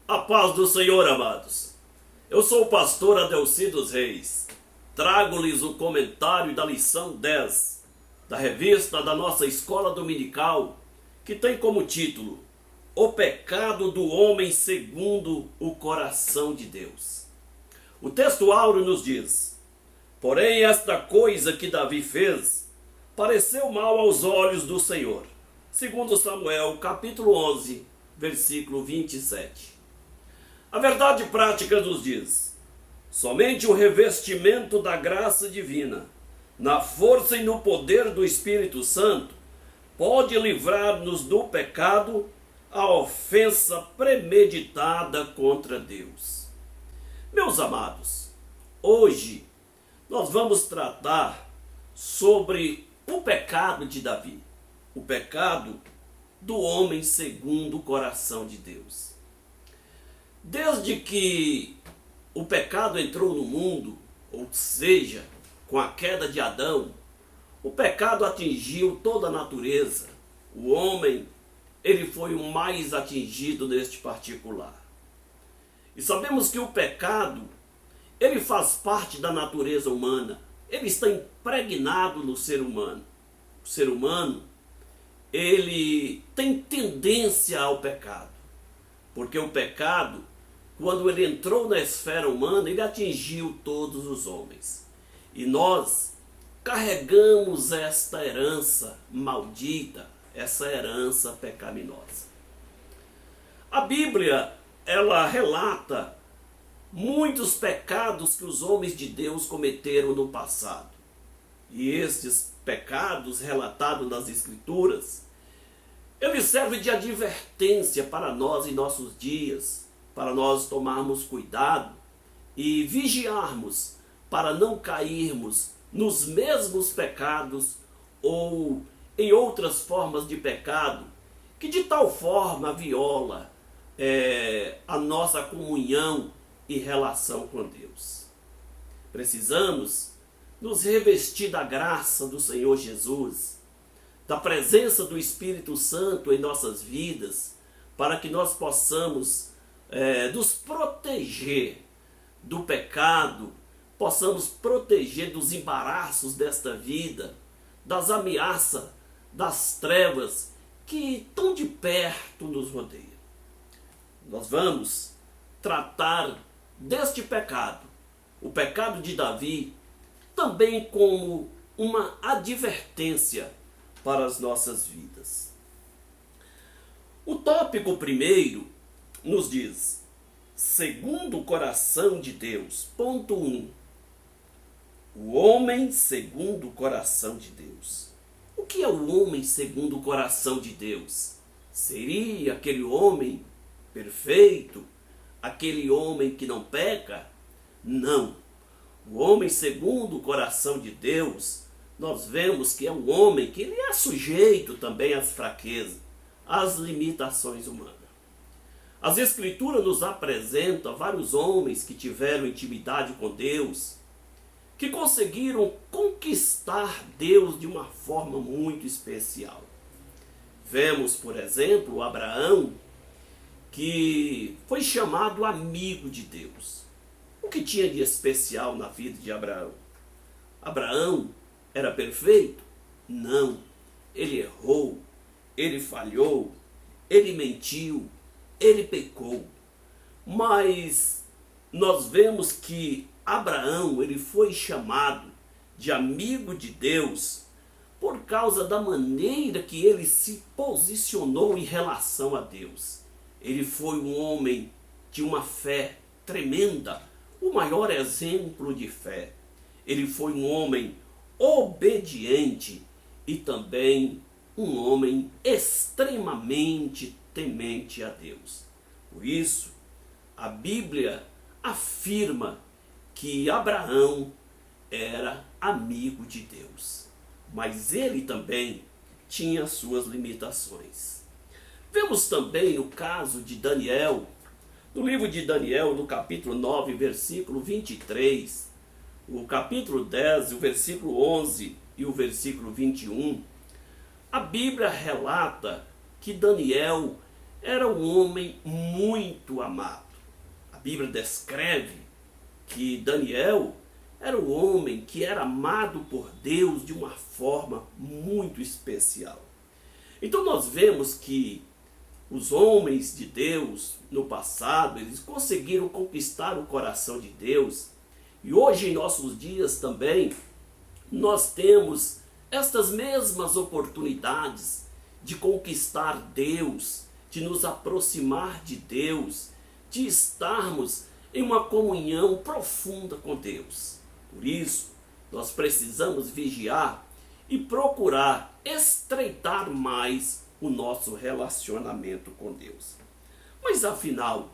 A paz do Senhor, amados. Eu sou o pastor Adelci dos Reis. Trago-lhes o comentário da lição 10 da revista da nossa escola dominical, que tem como título O Pecado do Homem Segundo o Coração de Deus. O texto áureo nos diz: porém esta coisa que Davi fez pareceu mal aos olhos do Senhor. Segundo Samuel, capítulo 11, versículo 27. A verdade prática nos diz: somente o revestimento da graça divina, na força e no poder do Espírito Santo, pode livrar-nos do pecado, a ofensa premeditada contra Deus. Meus amados, hoje nós vamos tratar sobre o pecado de Davi, o pecado do homem segundo o coração de Deus. Desde que o pecado entrou no mundo, ou seja, com a queda de Adão, o pecado atingiu toda a natureza. O homem, ele foi o mais atingido neste particular. E sabemos que o pecado, ele faz parte da natureza humana. Ele está impregnado no ser humano. O ser humano, ele tem tendência ao pecado. Porque o pecado, quando ele entrou na esfera humana, ele atingiu todos os homens. E nós carregamos esta herança maldita, essa herança pecaminosa. A Bíblia, ela relata muitos pecados que os homens de Deus cometeram no passado. E estes pecados relatados nas Escrituras, eles servem de advertência para nós em nossos dias, para nós tomarmos cuidado e vigiarmos para não cairmos nos mesmos pecados ou em outras formas de pecado que de tal forma viola a nossa comunhão e relação com Deus. Precisamos nos revestir da graça do Senhor Jesus, da presença do Espírito Santo em nossas vidas, para que nós possamos nos proteger do pecado, possamos proteger dos embaraços desta vida, das ameaças, das trevas que tão de perto nos rodeiam. Nós vamos tratar deste pecado, o pecado de Davi, também como uma advertência para as nossas vidas. O tópico primeiro nos diz: segundo o coração de Deus. Ponto 1. O homem segundo o coração de Deus. O que é o homem segundo o coração de Deus? Seria aquele homem perfeito? Aquele homem que não peca? Não. O homem segundo o coração de Deus, nós vemos que é um homem que ele é sujeito também às fraquezas, às limitações humanas. As Escrituras nos apresentam vários homens que tiveram intimidade com Deus, que conseguiram conquistar Deus de uma forma muito especial. Vemos, por exemplo, Abraão, que foi chamado amigo de Deus. O que tinha de especial na vida de Abraão? Abraão era perfeito? Não. Ele errou, ele falhou, ele mentiu, ele pecou. Mas nós vemos que Abraão, ele foi chamado de amigo de Deus por causa da maneira que ele se posicionou em relação a Deus. Ele foi um homem de uma fé tremenda, o maior exemplo de fé. Ele foi um homem obediente e também um homem extremamente temente a Deus. Por isso, a Bíblia afirma que Abraão era amigo de Deus, mas ele também tinha suas limitações. Vemos também o caso de Daniel, no livro de Daniel, no capítulo 9, versículo 23, o capítulo 10, o versículo 11 e o versículo 21, a Bíblia relata que Daniel era um homem muito amado. A Bíblia descreve que Daniel era um homem que era amado por Deus de uma forma muito especial. Então nós vemos que os homens de Deus no passado, eles conseguiram conquistar o coração de Deus. E hoje em nossos dias também, nós temos estas mesmas oportunidades de conquistar Deus, de nos aproximar de Deus, de estarmos em uma comunhão profunda com Deus. Por isso, nós precisamos vigiar e procurar estreitar mais o nosso relacionamento com Deus. Mas afinal,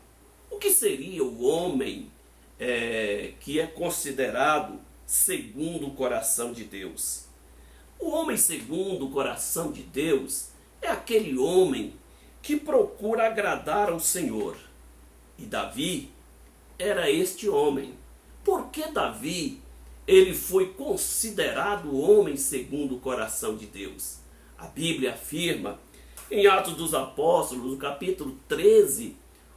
o que seria o homem que é considerado segundo o coração de Deus? O homem segundo o coração de Deus é aquele homem que procura agradar ao Senhor. E Davi era este homem. Por que Davi ele foi considerado o homem segundo o coração de Deus? A Bíblia afirma em Atos dos Apóstolos, no capítulo 13,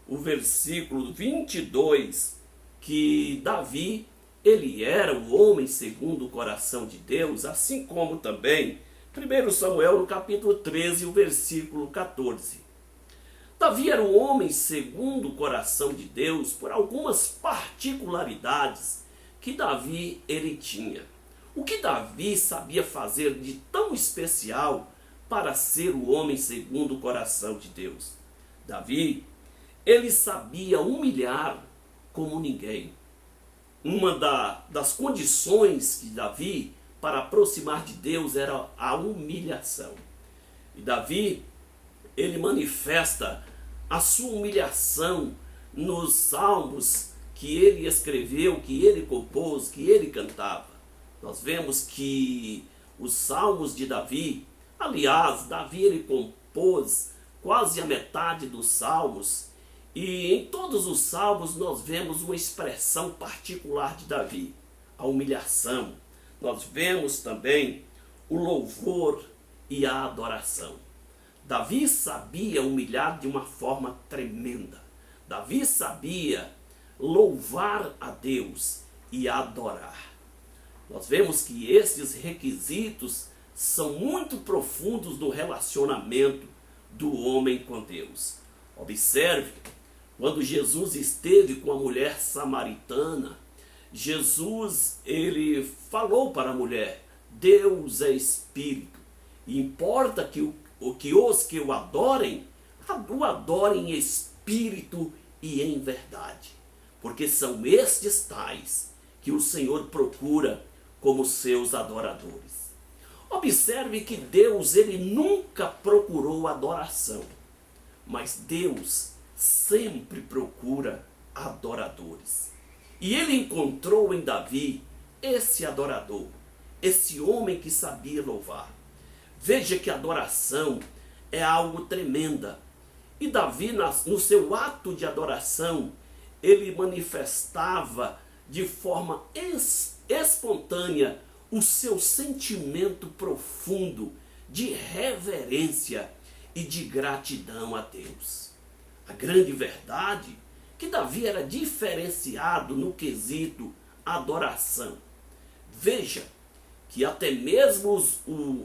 o versículo 22, que Davi, ele era o homem segundo o coração de Deus, assim como também 1 Samuel, no capítulo 13, o versículo 14. Davi era o homem segundo o coração de Deus por algumas particularidades que Davi ele tinha. O que Davi sabia fazer de tão especial para ser o homem segundo o coração de Deus? Davi, ele sabia humilhar como ninguém. Uma das condições de Davi para aproximar de Deus era a humilhação. E Davi, ele manifesta a sua humilhação nos salmos que ele escreveu, que ele compôs, que ele cantava. Nós vemos que os salmos de Davi, aliás, Davi ele compôs quase a metade dos salmos, e em todos os salmos nós vemos uma expressão particular de Davi, a humilhação. Nós vemos também o louvor e a adoração. Davi sabia humilhar de uma forma tremenda. Davi sabia louvar a Deus e adorar. Nós vemos que esses requisitos são muito profundos no relacionamento do homem com Deus. Observe, quando Jesus esteve com a mulher samaritana, Jesus ele falou para a mulher: Deus é espírito, e importa que os que o adorem em espírito e em verdade, porque são estes tais que o Senhor procura como seus adoradores. Observe que Deus ele nunca procurou adoração, mas Deus sempre procura adoradores. E ele encontrou em Davi esse adorador, esse homem que sabia louvar. Veja que a adoração é algo tremenda. E Davi, no seu ato de adoração, ele manifestava de forma espontânea o seu sentimento profundo de reverência e de gratidão a Deus. A grande verdade é que Davi era diferenciado no quesito adoração. Veja que até mesmo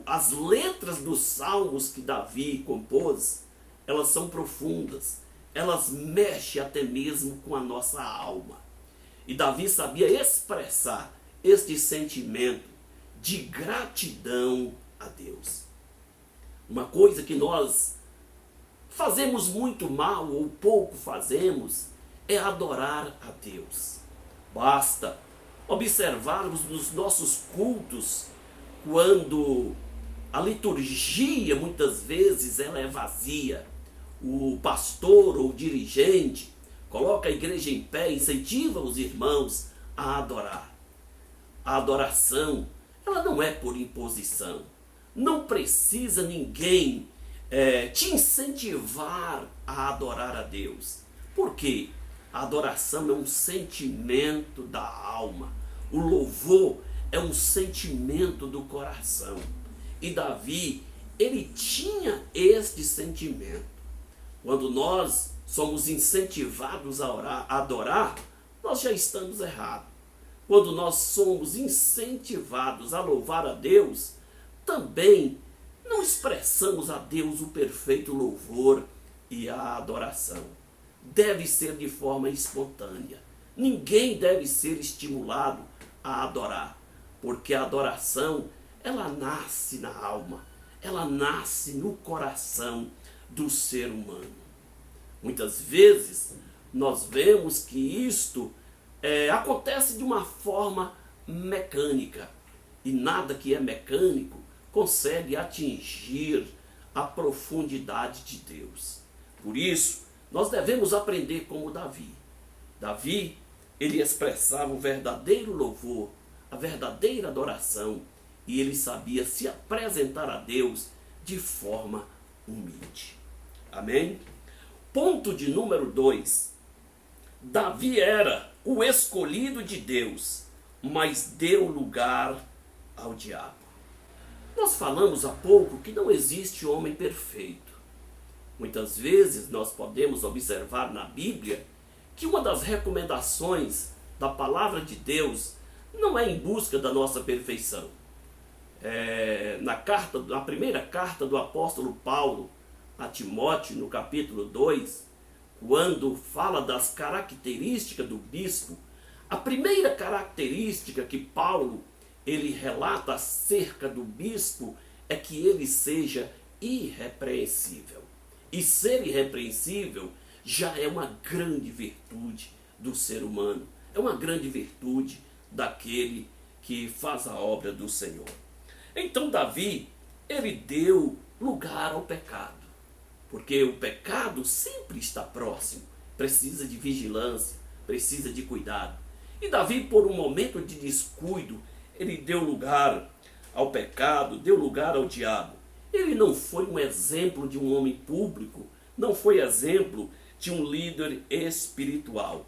as letras dos salmos que Davi compôs, elas são profundas, elas mexem até mesmo com a nossa alma. E Davi sabia expressar este sentimento de gratidão a Deus. Uma coisa que nós fazemos muito mal ou pouco fazemos é adorar a Deus. Basta observarmos nos nossos cultos, quando a liturgia muitas vezes ela é vazia, o pastor ou o dirigente coloca a igreja em pé, incentiva os irmãos a adorar. A adoração, ela não é por imposição. Não precisa ninguém te incentivar a adorar a Deus. Por quê? A adoração é um sentimento da alma. O louvor é um sentimento do coração. E Davi, ele tinha este sentimento. Quando nós somos incentivados a orar, a adorar, nós já estamos errados. Quando nós somos incentivados a louvar a Deus, também não expressamos a Deus o perfeito louvor e a adoração. Deve ser de forma espontânea. Ninguém deve ser estimulado a adorar, porque a adoração, ela nasce na alma, ela nasce no coração do ser humano. Muitas vezes nós vemos que isto acontece de uma forma mecânica, e nada que é mecânico consegue atingir a profundidade de Deus. Por isso, nós devemos aprender como Davi. Davi, ele expressava o verdadeiro louvor, a verdadeira adoração, e ele sabia se apresentar a Deus de forma humilde. Amém? Ponto de número 2. Davi era o escolhido de Deus, mas deu lugar ao diabo. Nós falamos há pouco que não existe homem perfeito. Muitas vezes nós podemos observar na Bíblia que uma das recomendações da palavra de Deus não é em busca da nossa perfeição. Na primeira carta do apóstolo Paulo a Timóteo, no capítulo 2, quando fala das características do bispo, a primeira característica que Paulo ele relata acerca do bispo é que ele seja irrepreensível. E ser irrepreensível já é uma grande virtude do ser humano, é uma grande virtude daquele que faz a obra do Senhor. Então Davi, ele deu lugar ao pecado, porque o pecado sempre está próximo, precisa de vigilância, precisa de cuidado. E Davi, por um momento de descuido, ele deu lugar ao pecado, deu lugar ao diabo. Ele não foi um exemplo de um homem público, não foi exemplo de um líder espiritual.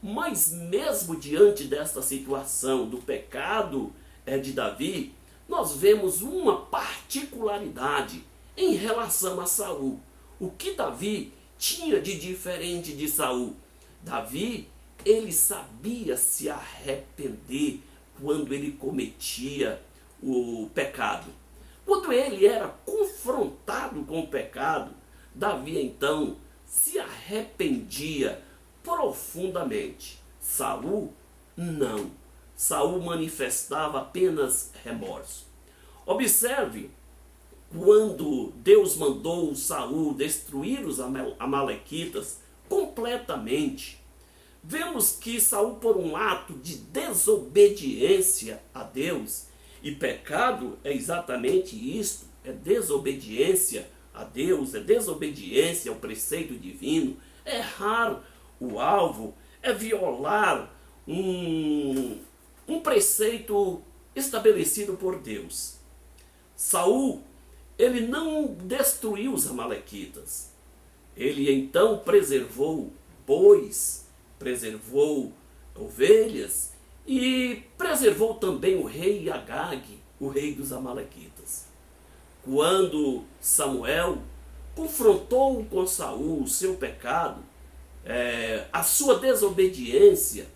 Mas mesmo diante desta situação do pecado de Davi, nós vemos uma particularidade em relação a Saul. O que Davi tinha de diferente de Saul? Davi, ele sabia se arrepender quando ele cometia o pecado. Quando ele era confrontado com o pecado, Davi então se arrependia profundamente. Saul, não. Saul manifestava apenas remorso. Observe, quando Deus mandou Saul destruir os amalequitas completamente, vemos que Saul, por um ato de desobediência a Deus, e pecado é exatamente isto, é desobediência a Deus, é desobediência ao preceito divino, é errar o alvo, é violar um preceito estabelecido por Deus. Saul, ele não destruiu os amalequitas, ele então preservou bois, preservou ovelhas e preservou também o rei Agag, o rei dos amalequitas. Quando Samuel confrontou com Saul o seu pecado, a sua desobediência,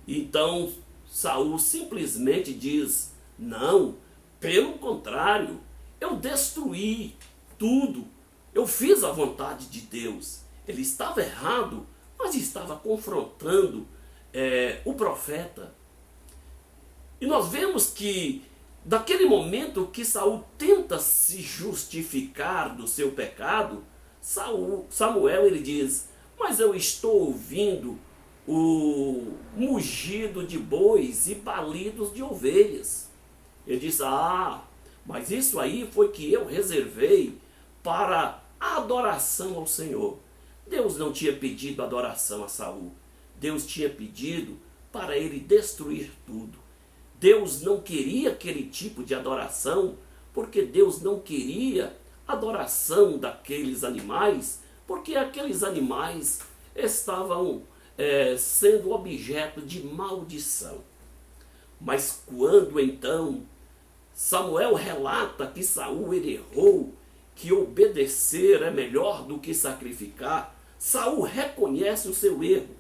então Saul simplesmente diz: não, pelo contrário, eu destruí tudo, eu fiz a vontade de Deus. Ele estava errado, mas estava confrontando o profeta. E nós vemos que daquele momento que Saul tenta se justificar do seu pecado, Samuel ele diz: mas eu estou ouvindo o mugido de bois e balidos de ovelhas. Ele diz: mas isso aí foi que eu reservei para a adoração ao Senhor. Deus não tinha pedido adoração a Saul. Deus tinha pedido para ele destruir tudo. Deus não queria aquele tipo de adoração, porque Deus não queria adoração daqueles animais, porque aqueles animais estavam sendo objeto de maldição. Mas quando então Samuel relata que Saul ele errou que obedecer é melhor do que sacrificar, Saul reconhece o seu erro.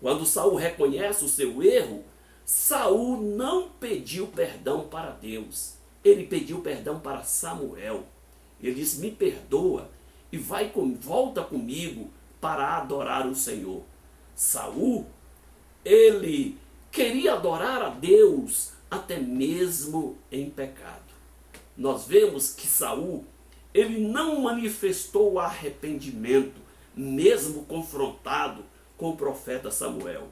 Quando Saul reconhece o seu erro, Saul não pediu perdão para Deus. Ele pediu perdão para Samuel. Ele disse: me perdoa e volta comigo para adorar o Senhor. Saul, ele queria adorar a Deus até mesmo em pecado. Nós vemos que Saul, ele não manifestou arrependimento, mesmo confrontado com o profeta Samuel.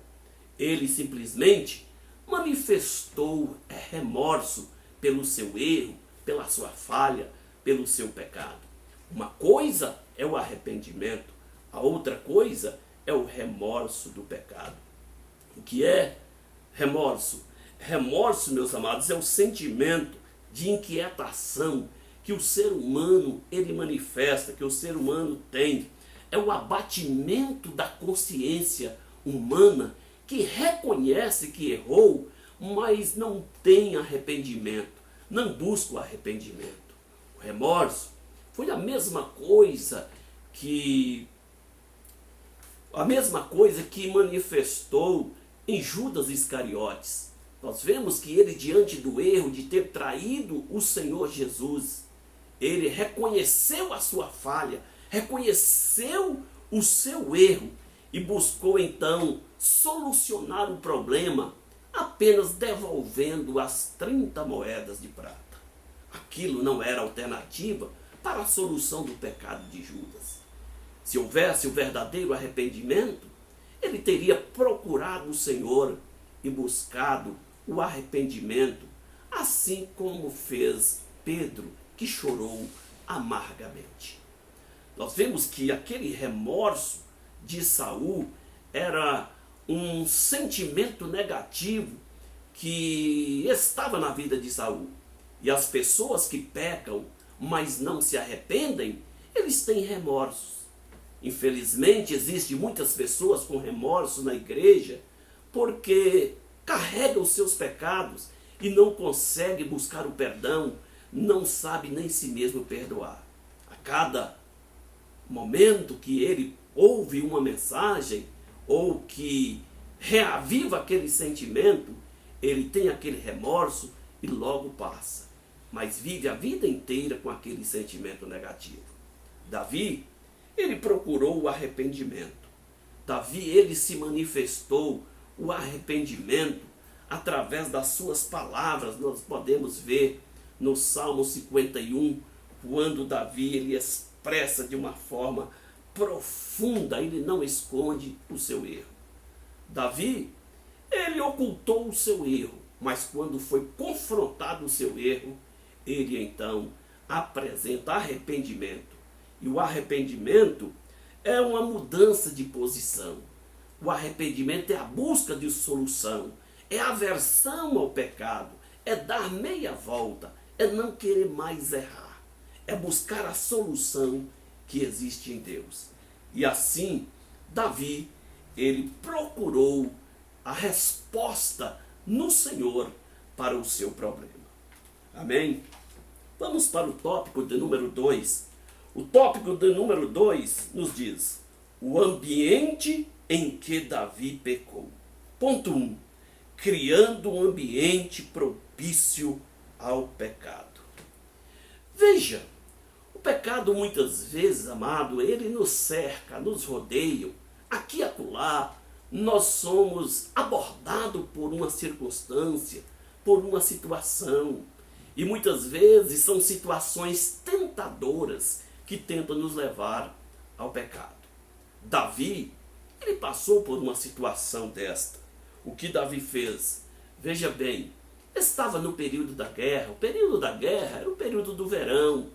Ele simplesmente manifestou remorso pelo seu erro, pela sua falha, pelo seu pecado. Uma coisa é o arrependimento, a outra coisa é o remorso do pecado. O que é remorso? Remorso, meus amados, é o sentimento de inquietação que o ser humano ele manifesta, que o ser humano tem. É o abatimento da consciência humana que reconhece que errou, mas não tem arrependimento, não busca o arrependimento. O remorso foi a mesma coisa que manifestou em Judas Iscariotes. Nós vemos que ele, diante do erro de ter traído o Senhor Jesus, ele reconheceu a sua falha, reconheceu o seu erro e buscou então solucionar o problema apenas devolvendo as 30 moedas de prata. Aquilo não era alternativa para a solução do pecado de Judas. Se houvesse o verdadeiro arrependimento, ele teria procurado o Senhor e buscado o arrependimento, assim como fez Pedro, que chorou amargamente. Nós vemos que aquele remorso de Saul era um sentimento negativo que estava na vida de Saul. E as pessoas que pecam, mas não se arrependem, eles têm remorsos. Infelizmente, existem muitas pessoas com remorso na igreja porque carregam os seus pecados e não conseguem buscar o perdão, não sabe nem si mesmo perdoar. A cada momento que ele ouve uma mensagem ou que reaviva aquele sentimento, ele tem aquele remorso e logo passa, mas vive a vida inteira com aquele sentimento negativo. Davi, ele procurou o arrependimento. Davi, ele se manifestou o arrependimento através das suas palavras. Nós podemos ver no Salmo 51, quando Davi ele expressa de uma forma profunda, ele não esconde o seu erro. Davi, ele ocultou o seu erro, mas quando foi confrontado o seu erro, ele então apresenta arrependimento. E o arrependimento é uma mudança de posição. O arrependimento é a busca de solução, é a aversão ao pecado, é dar meia volta, é não querer mais errar, é buscar a solução que existe em Deus. E assim, Davi, ele procurou a resposta no Senhor para o seu problema. Amém? Vamos para o tópico de número 2. O tópico de número 2 nos diz: o ambiente em que Davi pecou. Ponto 1. Criando um ambiente propício ao pecado. Veja, o pecado muitas vezes, amado, ele nos cerca, nos rodeia. Aqui e acolá, nós somos abordados por uma circunstância, por uma situação. E muitas vezes são situações tentadoras que tentam nos levar ao pecado. Davi, ele passou por uma situação desta. O que Davi fez? Veja bem, estava no período da guerra. O período da guerra era o período do verão,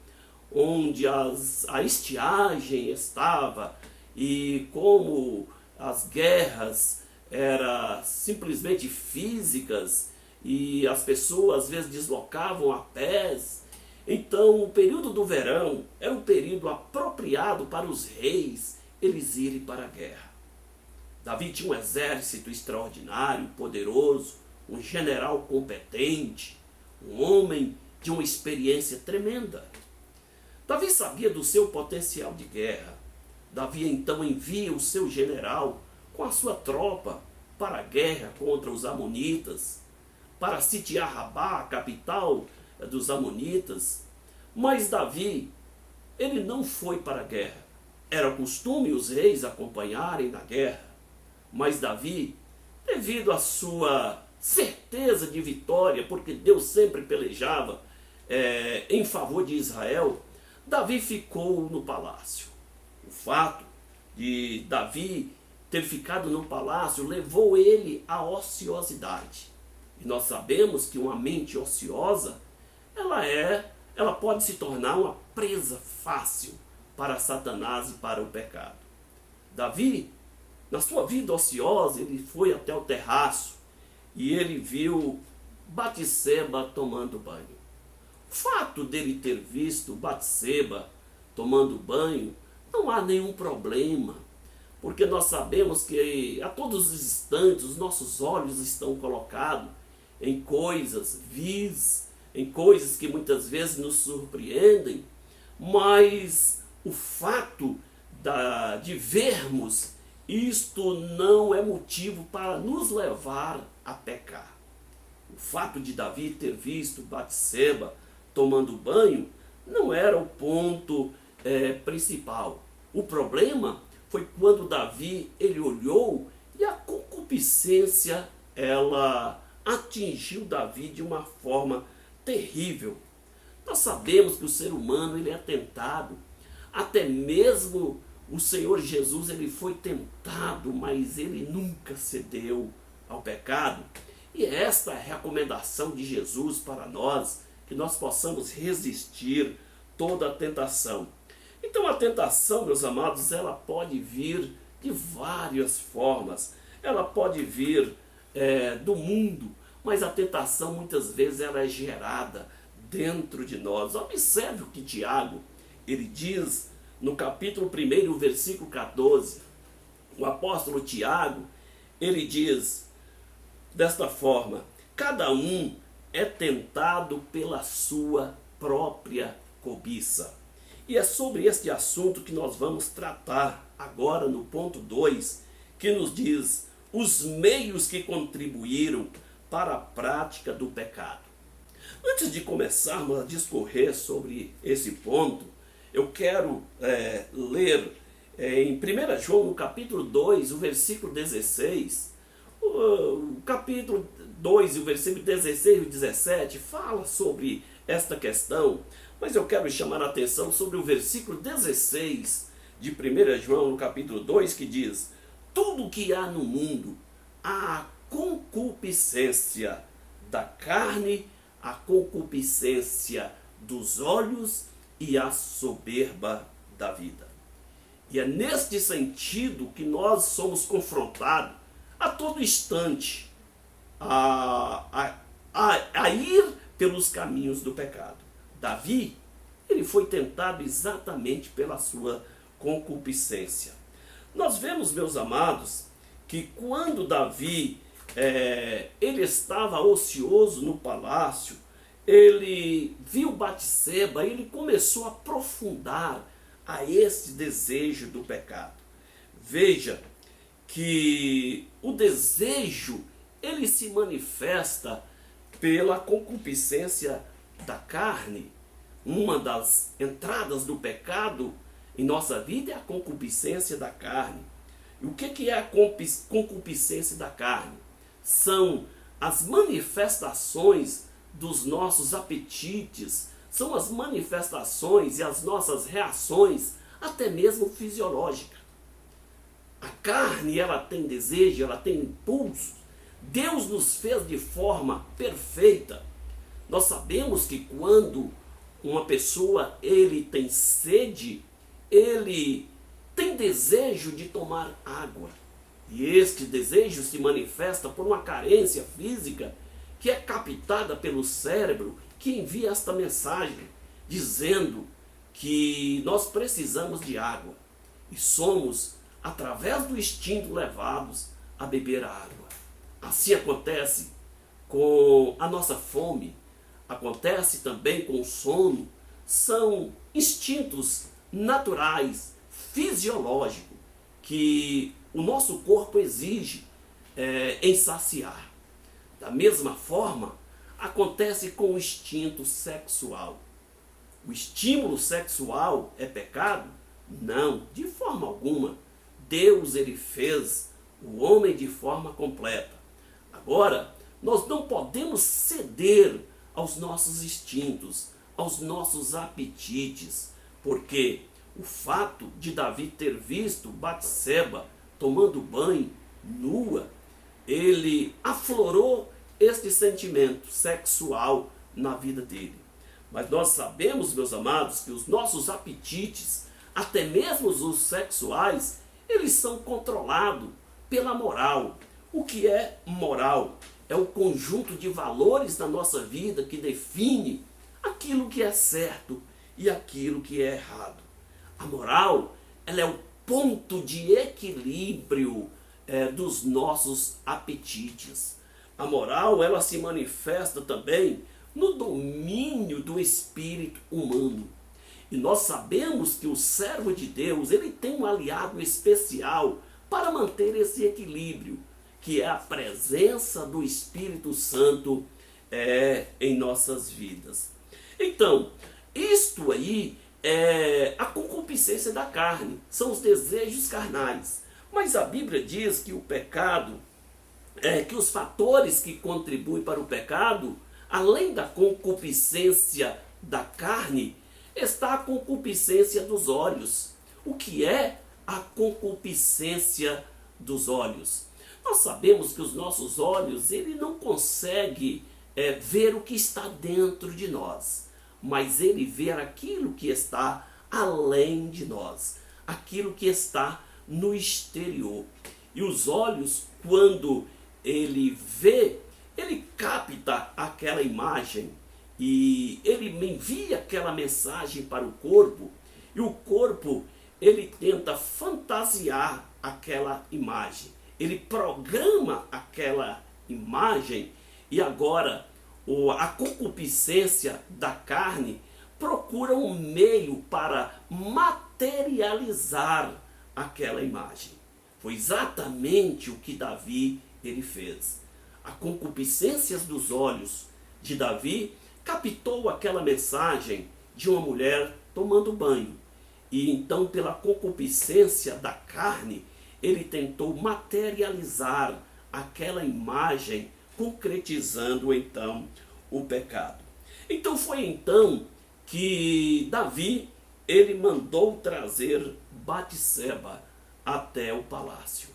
onde a estiagem estava, e como as guerras eram simplesmente físicas e as pessoas às vezes deslocavam a pés, então o período do verão era um período apropriado para os reis eles irem para a guerra. Davi tinha um exército extraordinário, poderoso, um general competente, um homem de uma experiência tremenda. Davi sabia do seu potencial de guerra. Davi então envia o seu general com a sua tropa para a guerra contra os amonitas, para sitiar Rabá, a capital dos amonitas. Mas Davi, ele não foi para a guerra. Era costume os reis acompanharem na guerra. Mas Davi, devido à sua certeza de vitória, porque Deus sempre pelejava em favor de Israel, Davi ficou no palácio. O fato de Davi ter ficado no palácio levou ele à ociosidade. E nós sabemos que uma mente ociosa, ela pode se tornar uma presa fácil para Satanás e para o pecado. Davi, na sua vida ociosa, ele foi até o terraço e ele viu Batseba tomando banho. O fato dele ter visto Batseba tomando banho, não há nenhum problema, porque nós sabemos que a todos os instantes os nossos olhos estão colocados em coisas vis, em coisas que muitas vezes nos surpreendem, mas o fato de vermos isto não é motivo para nos levar a pecar. O fato de Davi ter visto Batseba tomando banho não era o ponto principal. O problema foi quando Davi ele olhou e a concupiscência ela atingiu Davi de uma forma terrível. Nós sabemos que o ser humano ele é tentado, até mesmo o Senhor Jesus ele foi tentado, mas ele nunca cedeu ao pecado. E esta é a recomendação de Jesus para nós, que nós possamos resistir toda a tentação. Então a tentação, meus amados, ela pode vir de várias formas. Ela pode vir do mundo, mas a tentação muitas vezes ela é gerada dentro de nós. Observe o que Tiago ele diz no capítulo 1, versículo 14. O apóstolo Tiago, ele diz desta forma: cada um é tentado pela sua própria cobiça. E é sobre este assunto que nós vamos tratar agora no ponto 2, que nos diz os meios que contribuíram para a prática do pecado. Antes de começarmos a discorrer sobre esse ponto, eu quero ler em 1 João, no capítulo 2, o versículo 16. O capítulo 2, o versículo 16 e 17 fala sobre esta questão, mas eu quero chamar a atenção sobre o versículo 16 de 1 João, no capítulo 2, que diz: tudo que há no mundo, a concupiscência da carne, a concupiscência dos olhos e a soberba da vida. E é neste sentido que nós somos confrontados a todo instante a ir pelos caminhos do pecado. Davi, ele foi tentado exatamente pela sua concupiscência. Nós vemos, meus amados, que quando Davi ele estava ocioso no palácio, ele viu Batseba, ele começou a aprofundar a esse desejo do pecado. Veja que o desejo ele se manifesta pela concupiscência da carne. Uma das entradas do pecado em nossa vida é a concupiscência da carne. E o que é a concupiscência da carne? São as manifestações dos nossos apetites, são as manifestações e as nossas reações, até mesmo fisiológicas. A carne, ela tem desejo, ela tem impulso. Deus nos fez de forma perfeita. Nós sabemos que quando uma pessoa ele tem sede, ele tem desejo de tomar água. E este desejo se manifesta por uma carência física que é captada pelo cérebro, que envia esta mensagem dizendo que nós precisamos de água. E somos, através do instinto, levados a beber a água. Assim acontece com a nossa fome, acontece também com o sono. são instintos naturais, fisiológicos, que o nosso corpo exige em saciar. Da mesma forma, acontece com o instinto sexual. O estímulo sexual é pecado? Não, de forma alguma. Deus, ele fez o homem de forma completa. Agora, nós não podemos ceder aos nossos instintos, aos nossos apetites, porque o fato de Davi ter visto Batseba tomando banho nua, ele aflorou este sentimento sexual na vida dele. Mas nós sabemos, meus amados, que os nossos apetites, até mesmo os sexuais, eles são controlados pela moral. O que é moral? É o conjunto de valores da nossa vida que define aquilo que é certo e aquilo que é errado. A moral, ela é o ponto de equilíbrio dos nossos apetites. A moral, ela se manifesta também no domínio do espírito humano. E nós sabemos que o servo de Deus, ele tem um aliado especial para manter esse equilíbrio, que é a presença do Espírito Santo em nossas vidas. Então, isto aí é a concupiscência da carne, são os desejos carnais. Mas a Bíblia diz que o pecado, que os fatores que contribuem para o pecado, além da concupiscência da carne, está a concupiscência dos olhos. O que é a concupiscência dos olhos? Nós sabemos que os nossos olhos, ele não consegue ver o que está dentro de nós, mas ele vê aquilo que está além de nós, aquilo que está no exterior. E os olhos, quando ele vê, ele capta aquela imagem e ele envia aquela mensagem para o corpo, e o corpo, ele tenta fantasiar aquela imagem, ele programa aquela imagem, e agora a concupiscência da carne procura um meio para materializar aquela imagem. Foi exatamente o que Davi ele fez. A concupiscência dos olhos de Davi captou aquela mensagem de uma mulher tomando banho. E então, pela concupiscência da carne, ele tentou materializar aquela imagem, concretizando então o pecado. Então foi então que Davi, ele mandou trazer Batseba até o palácio,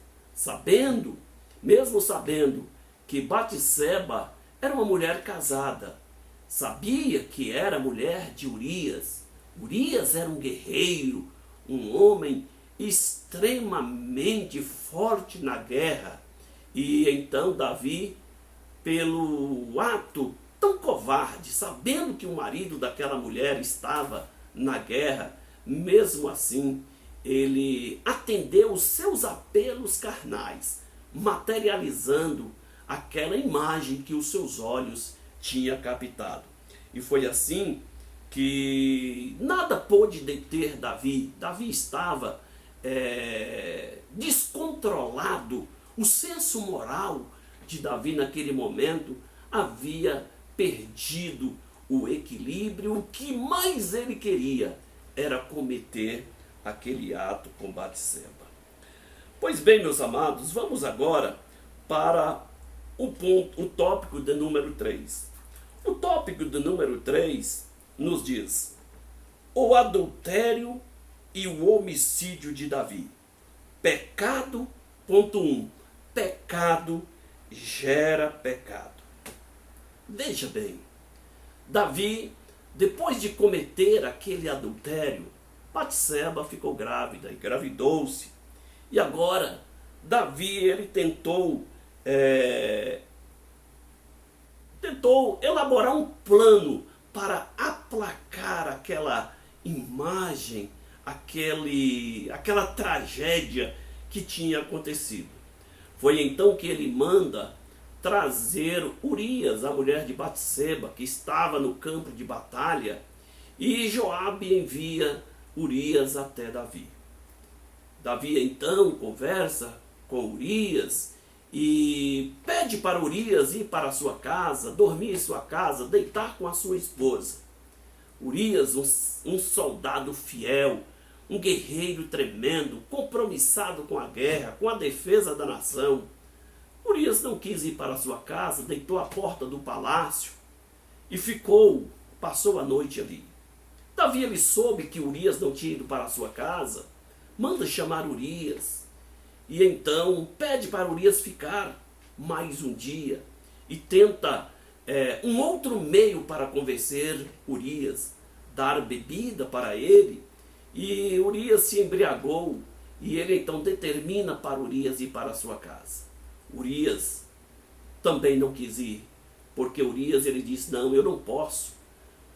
mesmo sabendo que Batseba era uma mulher casada, sabia que era mulher de Urias. Urias era um guerreiro, um homem extremamente forte na guerra. E então Davi, pelo ato tão covarde, sabendo que o marido daquela mulher estava na guerra, mesmo assim, ele atendeu os seus apelos carnais, materializando aquela imagem que os seus olhos tinham captado. E foi assim que nada pôde deter Davi. Davi estava descontrolado. O senso moral de Davi naquele momento havia perdido o equilíbrio. O que mais ele queria era cometer aquele ato com Batseba. Pois bem, meus amados, vamos agora para o tópico de número 3. O tópico de número 3 nos diz: o adultério e o homicídio de Davi. Pecado, ponto 1. Pecado gera pecado. Veja bem, Davi, depois de cometer aquele adultério, Batseba ficou grávida, engravidou-se. E agora, Davi, ele tentou elaborar um plano para aplacar aquela imagem, aquela tragédia que tinha acontecido. Foi então que ele manda trazer Urias, a mulher de Batseba, que estava no campo de batalha, E Joabe envia Urias até Davi. Davi então conversa com Urias e pede para Urias ir para a sua casa, dormir em sua casa, deitar com a sua esposa. Urias, um soldado fiel, um guerreiro tremendo, compromissado com a guerra, com a defesa da nação. Urias não quis ir para a sua casa, deitou à porta do palácio e passou a noite ali. Davi ele soube que Urias não tinha ido para a sua casa, manda chamar Urias e então pede para Urias ficar mais um dia e tenta um outro meio para convencer Urias, dar bebida para ele, e Urias se embriagou e ele então determina para Urias ir para a sua casa. Urias também não quis ir, porque Urias ele disse: não, eu não posso,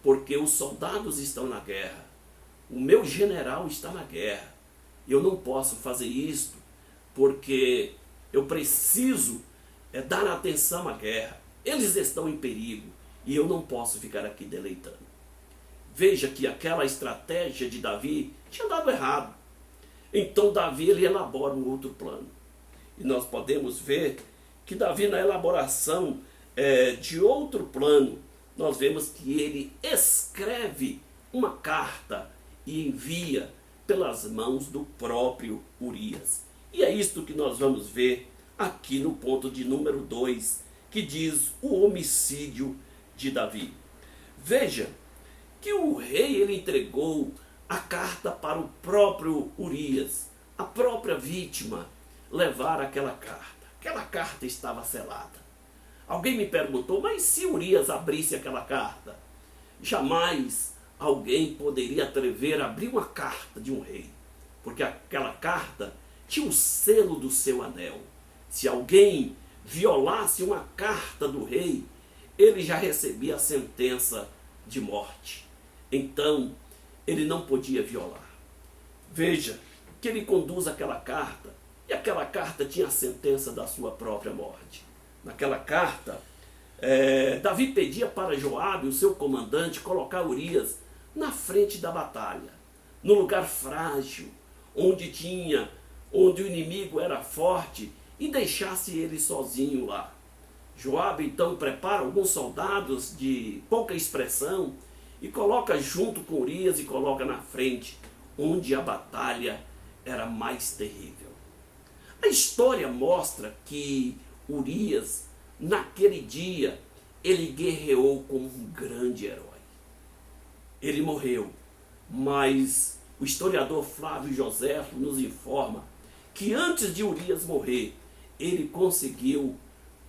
porque os soldados estão na guerra, o meu general está na guerra, eu não posso fazer isto, porque eu preciso dar atenção à guerra, eles estão em perigo e eu não posso ficar aqui deleitando. Veja que aquela estratégia de Davi tinha dado errado. Então Davi ele elabora um outro plano. E nós podemos ver que Davi, na elaboração de outro plano, nós vemos que ele escreve uma carta e envia pelas mãos do próprio Urias. E é isto que nós vamos ver aqui no ponto de número 2, que diz o homicídio de Davi. Veja que o rei ele entregou a carta para o próprio Urias, a própria vítima, levar aquela carta. Aquela carta estava selada. Alguém me perguntou: mas se Urias abrisse aquela carta? Jamais alguém poderia atrever a abrir uma carta de um rei, porque aquela carta tinha o selo do seu anel. Se alguém violasse uma carta do rei, ele já recebia a sentença de morte. Então, ele não podia violar. Veja que ele conduz aquela carta, e aquela carta tinha a sentença da sua própria morte. Naquela carta, Davi pedia para Joabe, o seu comandante, colocar Urias na frente da batalha, no lugar frágil, onde o inimigo era forte, e deixasse ele sozinho lá. Joabe então prepara alguns soldados de pouca expressão e coloca junto com Urias e coloca na frente, onde a batalha era mais terrível. A história mostra que Urias, naquele dia, ele guerreou como um grande herói. Ele morreu, mas o historiador Flávio Joséfo nos informa que antes de Urias morrer, ele conseguiu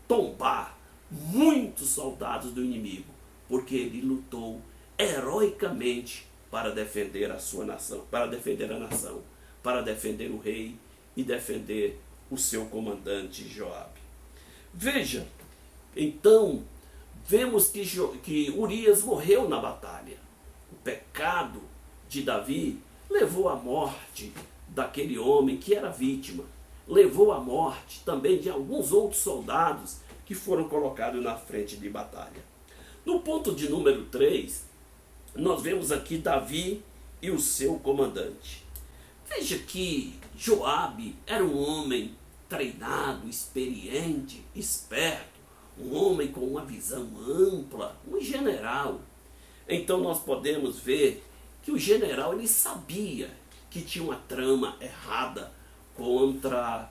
tombar muitos soldados do inimigo, porque ele lutou heroicamente para defender a sua nação, para defender a nação, para defender o rei e defender o seu comandante Joabe. Veja, então, vemos que Urias morreu na batalha. O pecado de Davi levou à morte daquele homem que era vítima, levou à morte também de alguns outros soldados que foram colocados na frente de batalha. No ponto de número 3, nós vemos aqui Davi e o seu comandante. Veja que Joabe era um homem treinado, experiente, esperto, um homem com uma visão ampla, um general. Então nós podemos ver que o general ele sabia que tinha uma trama errada contra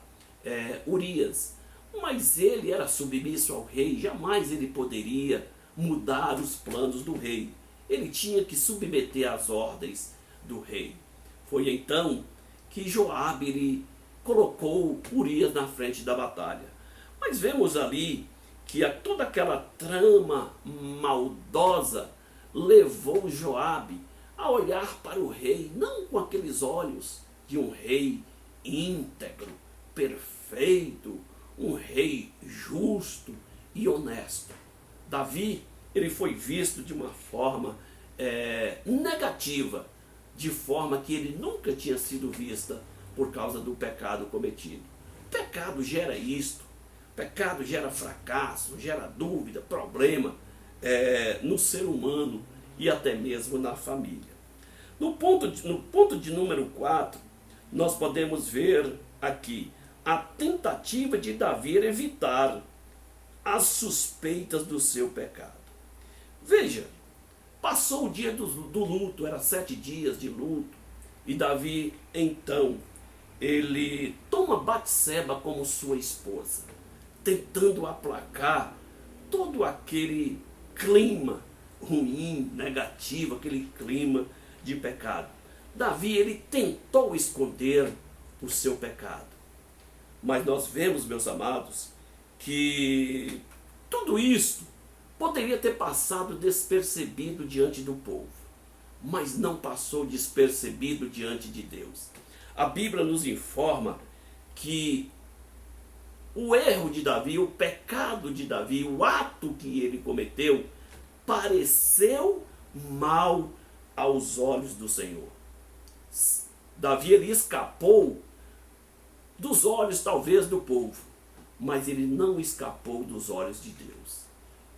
Urias, mas ele era submisso ao rei, jamais ele poderia mudar os planos do rei. Ele tinha que submeter às ordens do rei. Foi então que Joabe ele colocou Urias na frente da batalha. Mas vemos ali que toda aquela trama maldosa levou Joabe a olhar para o rei, não com aqueles olhos de um rei íntegro, perfeito, um rei justo e honesto. Davi ele foi visto de uma forma negativa, de forma que ele nunca tinha sido vista por causa do pecado cometido. O pecado gera isto, o pecado gera fracasso, gera dúvida, problema no ser humano e até mesmo na família. No ponto de número 4, nós podemos ver aqui a tentativa de Davi evitar as suspeitas do seu pecado. Veja, passou o dia do luto, era 7 dias de luto, e Davi, então, ele toma Batseba como sua esposa, tentando aplacar todo aquele clima ruim, negativo, aquele clima de pecado. Davi, ele tentou esconder o seu pecado. Mas nós vemos, meus amados, que tudo isto poderia ter passado despercebido diante do povo, mas não passou despercebido diante de Deus. A Bíblia nos informa que o erro de Davi, o pecado de Davi, o ato que ele cometeu, pareceu mal aos olhos do Senhor. Davi, ele escapou dos olhos talvez do povo, mas ele não escapou dos olhos de Deus.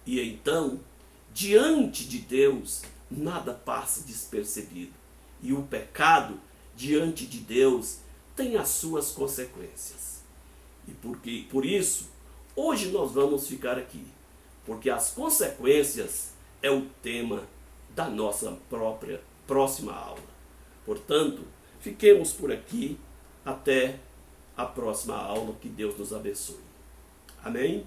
E então, diante de Deus, nada passa despercebido. E o pecado, diante de Deus, tem as suas consequências. E por isso, hoje nós vamos ficar aqui, porque as consequências é o tema da nossa próxima aula. Portanto, fiquemos por aqui até a próxima aula. Que Deus nos abençoe. Amém?